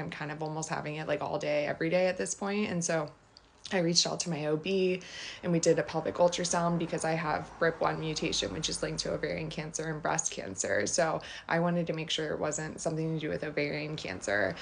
I'm kind of almost having it like all day, every day at this point. And so I reached out to my OB and we did a pelvic ultrasound because I have BRIP1 mutation, which is linked to ovarian cancer and breast cancer. So I wanted to make sure it wasn't something to do with ovarian cancer.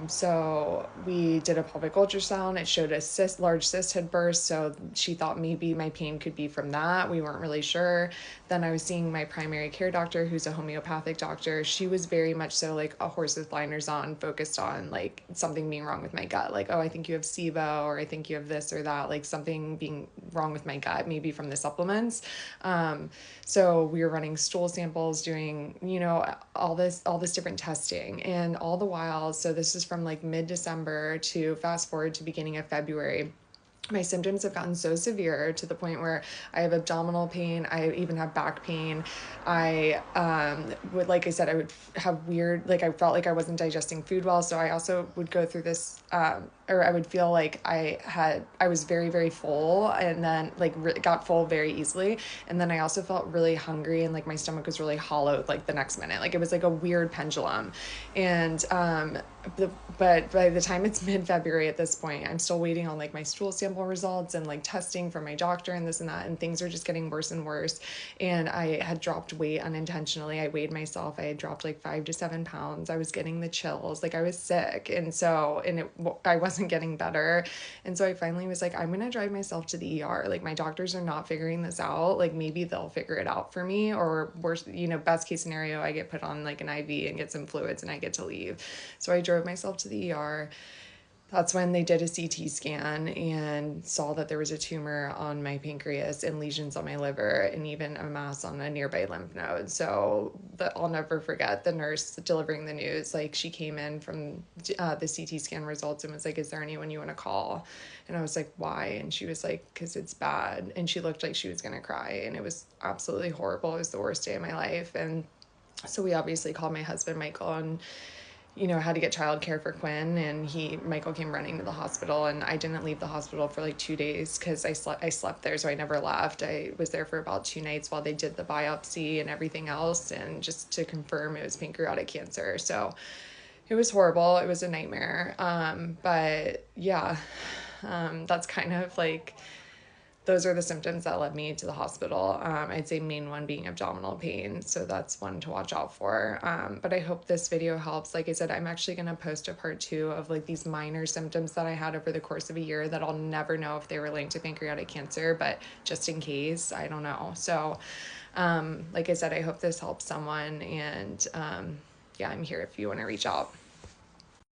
So we did a pelvic ultrasound. It showed a large cyst had burst. So she thought maybe my pain could be from that. We weren't really sure. Then I was seeing my primary care doctor, who's a homeopathic doctor. She was very much so like a horse with blinders on, focused on like something being wrong with my gut. Like, oh, I think you have SIBO, or I think you have this or that, like something being wrong with my gut, maybe from the supplements. So we were running stool samples, doing, all this different testing. And all the while, so this is from like mid-December to fast forward to beginning of February, my symptoms have gotten so severe to the point where I have abdominal pain. I even have back pain. I would, like I said, I would have weird, like I felt like I wasn't digesting food well. So I also would go through this, or I would feel like I was very, very full, and then like got full very easily. And then I also felt really hungry, and like my stomach was really hollow like the next minute. Like it was like a weird pendulum. And but by the time it's mid-February at this point, I'm still waiting on like my stool sample results and like testing from my doctor and this and that, and things are just getting worse and worse. And I had dropped weight unintentionally. I weighed myself. I had dropped like 5 to 7 pounds. I was getting the chills, like I was sick. And so, I wasn't getting better. And so I finally was like, I'm gonna drive myself to the ER. Like my doctors are not figuring this out. Like maybe they'll figure it out for me, or worse, best case scenario, I get put on like an IV and get some fluids and I get to leave. So I drove myself to the ER. That's when they did a CT scan and saw that there was a tumor on my pancreas and lesions on my liver and even a mass on a nearby lymph node. So I'll never forget the nurse delivering the news. Like she came in from the CT scan results and was like, "Is there anyone you want to call?" And I was like, "Why?" And she was like, "Because it's bad." And she looked like she was going to cry, and it was absolutely horrible. It was the worst day of my life. And so we obviously called my husband, Michael, and had to get childcare for Quinn, and Michael came running to the hospital, and I didn't leave the hospital for like 2 days because I slept there, so I never left. I was there for about 2 nights while they did the biopsy and everything else, and just to confirm it was pancreatic cancer. So it was horrible. It was a nightmare. But yeah, that's kind of like, those are the symptoms that led me to the hospital. I'd say main one being abdominal pain. So that's one to watch out for. But I hope this video helps. Like I said, I'm actually going to post a part 2 of like these minor symptoms that I had over the course of a year that I'll never know if they were linked to pancreatic cancer, but just in case, I don't know. So, like I said, I hope this helps someone. And yeah, I'm here if you want to reach out.